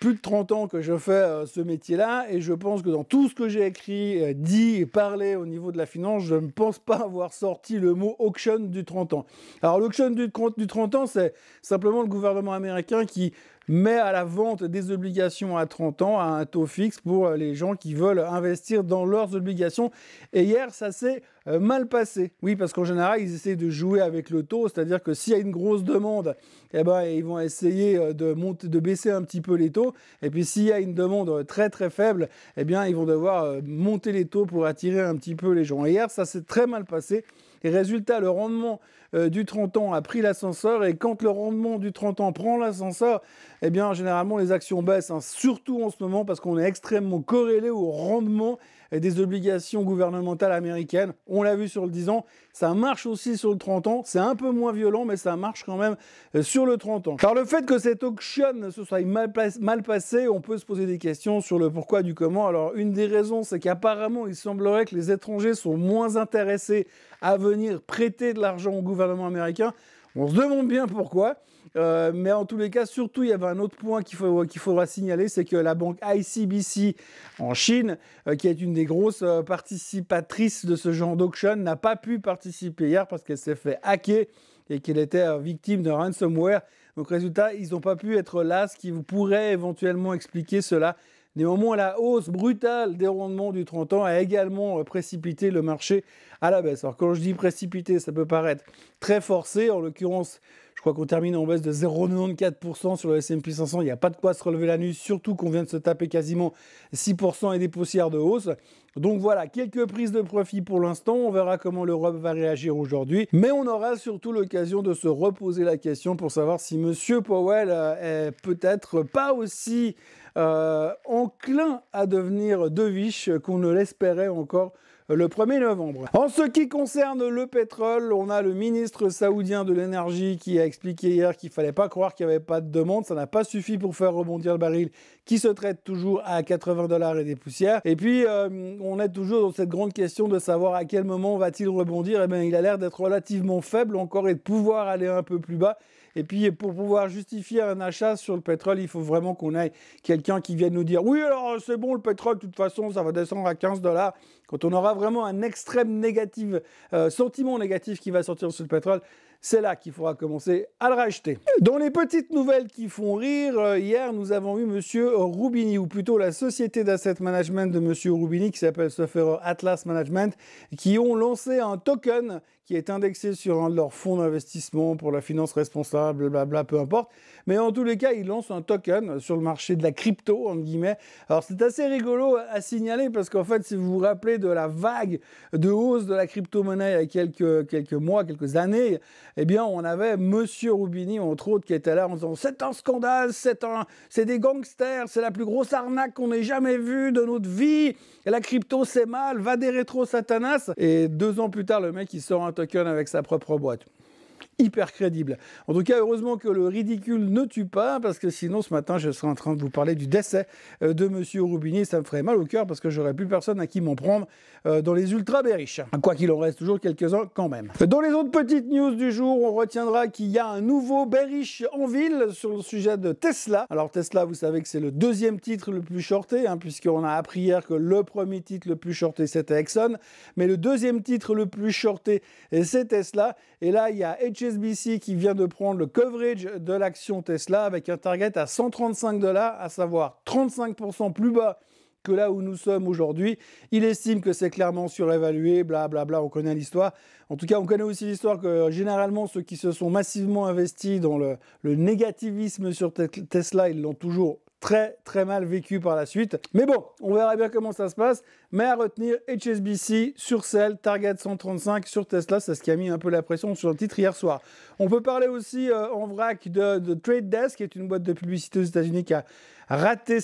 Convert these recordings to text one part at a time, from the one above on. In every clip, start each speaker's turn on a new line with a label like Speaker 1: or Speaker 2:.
Speaker 1: plus de 30 ans que je fais ce métier-là et je pense que dans tout ce que j'ai écrit, dit et parlé au niveau de la finance, je ne pense pas avoir sorti le mot auction du 30 ans. Alors l'auction du 30 ans, c'est simplement le gouvernement américain qui met à la vente des obligations à 30 ans à un taux fixe pour les gens qui veulent investir dans leurs obligations. Et hier, ça s'est mal passé. Oui, parce qu'en général, ils essaient de jouer avec le taux, c'est-à-dire que s'il y a une grosse demande, eh ben, ils vont essayer de baisser un petit peu les taux. Et puis s'il y a une demande très très faible, eh bien, ils vont devoir monter les taux pour attirer un petit peu les gens. Et hier, ça s'est très mal passé. Et résultat, le rendement du 30 ans a pris l'ascenseur. Et quand le rendement du 30 ans prend l'ascenseur, eh bien, généralement, les actions baissent, hein, surtout en ce moment, parce qu'on est extrêmement corrélé au rendement des obligations gouvernementales américaines. On l'a vu sur le 10 ans, ça marche aussi sur le 30 ans. C'est un peu moins violent, mais ça marche quand même sur le 30 ans. Alors le fait que cette auction se soit mal passée, on peut se poser des questions sur le pourquoi du comment. Alors une des raisons, c'est qu'apparemment, il semblerait que les étrangers sont moins intéressés à venir prêter de l'argent au gouvernement américain. On se demande bien pourquoi. Mais en tous les cas, surtout, il y avait un autre point qu'il faudra signaler, c'est que la banque ICBC en Chine, qui est une des grosses participatrices de ce genre d'auction, n'a pas pu participer hier parce qu'elle s'est fait hacker et qu'elle était victime de ransomware. Donc résultat, ils n'ont pas pu être là, ce qui vous pourrait éventuellement expliquer cela. Néanmoins, la hausse brutale des rendements du 30 ans a également précipité le marché à la baisse. Alors quand je dis précipité, ça peut paraître très forcé. En l'occurrence, je crois qu'on termine en baisse de 0,94% sur le S&P 500. Il n'y a pas de quoi se relever la nuit, surtout qu'on vient de se taper quasiment 6% et des poussières de hausse. Donc voilà, quelques prises de profit pour l'instant. On verra comment l'Europe va réagir aujourd'hui. Mais on aura surtout l'occasion de se reposer la question pour savoir si M. Powell est peut-être pas aussi enclin à devenir dovish qu'on ne l'espérait encore le 1er novembre. En ce qui concerne le pétrole, on a le ministre saoudien de l'énergie qui a expliqué hier qu'il ne fallait pas croire qu'il n'y avait pas de demande. Ça n'a pas suffi pour faire rebondir le baril qui se traite toujours à 80 $ et des poussières. Et puis, on est toujours dans cette grande question de savoir à quel moment va-t-il rebondir. Eh bien, il a l'air d'être relativement faible encore et de pouvoir aller un peu plus bas. Et puis, pour pouvoir justifier un achat sur le pétrole, il faut vraiment qu'on ait quelqu'un qui vienne nous dire « Oui, alors c'est bon, le pétrole, de toute façon, ça va descendre à 15 $. » Quand on aura vraiment un extrême négatif, sentiment négatif qui va sortir sur le pétrole, c'est là qu'il faudra commencer à le racheter. Dans les petites nouvelles qui font rire, hier, nous avons eu Monsieur Roubini, ou plutôt la société d'asset management de Monsieur Roubini, qui s'appelle Sufferer Atlas Management, qui ont lancé un token qui est indexé sur un de leurs fonds d'investissement pour la finance responsable, blablabla, peu importe. Mais en tous les cas, ils lancent un token sur le marché de la crypto, entre guillemets. Alors, c'est assez rigolo à signaler parce qu'en fait, si vous vous rappelez de la vague de hausse de la crypto-monnaie il y a quelques mois, quelques années, eh bien, on avait Monsieur Roubini, entre autres, qui était là en disant « C'est un scandale, c'est des gangsters, c'est la plus grosse arnaque qu'on ait jamais vue de notre vie. Et la crypto, c'est mal, va des rétro satanas. » Et 2 ans plus tard, le mec, il sort un token avec sa propre boîte. Hyper crédible. En tout cas, heureusement que le ridicule ne tue pas, parce que sinon, ce matin, je serais en train de vous parler du décès de Monsieur Roubini. Ça me ferait mal au cœur, parce que j'aurais plus personne à qui m'en prendre dans les ultra bearish. Quoi qu'il en reste toujours quelques-uns quand même. Dans les autres petites news du jour, on retiendra qu'il y a un nouveau bearish en ville sur le sujet de Tesla. Alors Tesla, vous savez que c'est le deuxième titre le plus shorté, hein, puisqu'on a appris hier que le premier titre le plus shorté, c'était Exxon, mais le deuxième titre le plus shorté, c'est Tesla. Et là, il y a HSBC qui vient de prendre le coverage de l'action Tesla avec un target à 135 $, à savoir 35% plus bas que là où nous sommes aujourd'hui. Il estime que c'est clairement surévalué, blablabla, on connaît l'histoire. En tout cas, on connaît aussi l'histoire que généralement, ceux qui se sont massivement investis dans le négativisme sur Tesla, ils l'ont toujours très très mal vécu par la suite. Mais bon, on verra bien comment ça se passe. Mais à retenir, HSBC sur sell, target 135 sur Tesla, c'est ce qui a mis un peu la pression sur le titre hier soir. On peut parler aussi en vrac de Trade Desk, qui est une boîte de publicité aux États-Unis qui a raté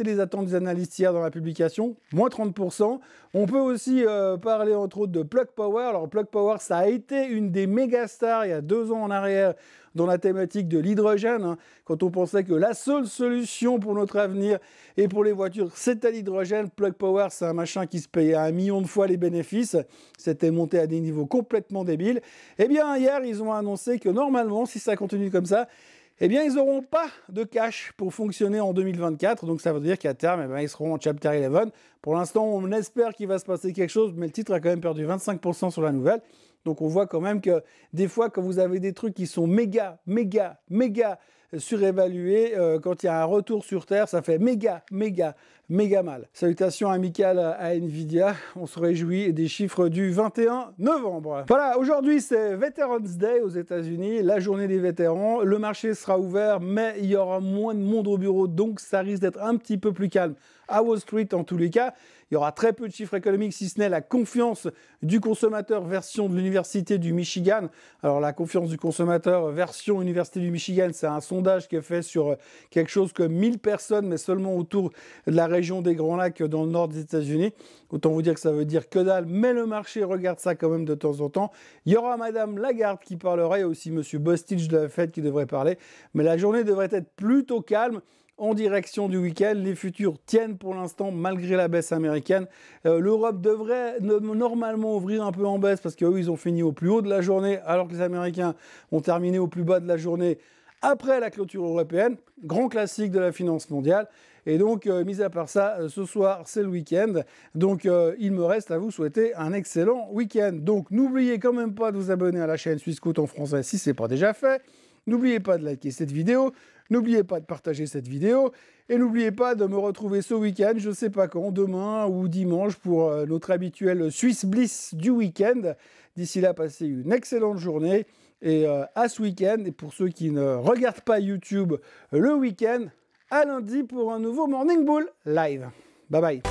Speaker 1: les attentes des analystes hier dans la publication, moins 30%. On peut aussi parler entre autres de Plug Power. Alors Plug Power, ça a été une des méga stars il y a 2 ans en arrière dans la thématique de l'hydrogène, hein, quand on pensait que la seule solution pour notre avenir et pour les voitures, c'était l'hydrogène. Plug Power, c'est un machin qui se payait à 1 million de fois les bénéfices. C'était monté à des niveaux complètement débiles. Eh bien, hier, ils ont annoncé que normalement, si ça continue comme ça, eh bien, ils n'auront pas de cash pour fonctionner en 2024. Donc, ça veut dire qu'à terme, eh bien, ils seront en Chapter 11. Pour l'instant, on espère qu'il va se passer quelque chose, mais le titre a quand même perdu 25% sur la nouvelle. Donc, on voit quand même que des fois, quand vous avez des trucs qui sont méga surévalués, quand il y a un retour sur Terre, ça fait méga mal. Salutations amicales à Nvidia. On se réjouit des chiffres du 21 novembre. Voilà, aujourd'hui c'est Veterans Day aux États-Unis, la journée des vétérans. Le marché sera ouvert, mais il y aura moins de monde au bureau, donc ça risque d'être un petit peu plus calme à Wall Street en tous les cas. Il y aura très peu de chiffres économiques, si ce n'est la confiance du consommateur version de l'Université du Michigan. Alors la confiance du consommateur version Université du Michigan, c'est un sondage qui est fait sur quelque chose comme 1000 personnes, mais seulement autour de la région des Grands Lacs dans le nord des États-Unis. Autant vous dire que ça veut dire que dalle, mais le marché regarde ça quand même de temps en temps. Il y aura Madame Lagarde qui parlera, et aussi Monsieur Bostich de la Fed qui devrait parler, mais la journée devrait être plutôt calme. En direction du week-end, les futurs tiennent pour l'instant malgré la baisse américaine. L'Europe devrait normalement ouvrir un peu en baisse parce qu'eux, ils ont fini au plus haut de la journée alors que les Américains ont terminé au plus bas de la journée après la clôture européenne. Grand classique de la finance mondiale. Et donc, mis à part ça, ce soir, c'est le week-end. Donc, il me reste à vous souhaiter un excellent week-end. Donc, n'oubliez quand même pas de vous abonner à la chaîne Swissquote en français si ce n'est pas déjà fait. N'oubliez pas de liker cette vidéo. N'oubliez pas de partager cette vidéo et n'oubliez pas de me retrouver ce week-end, je ne sais pas quand, demain ou dimanche pour notre habituel Swiss Bliss du week-end. D'ici là, passez une excellente journée et à ce week-end. Et pour ceux qui ne regardent pas YouTube le week-end, à lundi pour un nouveau Morning Bull live. Bye bye.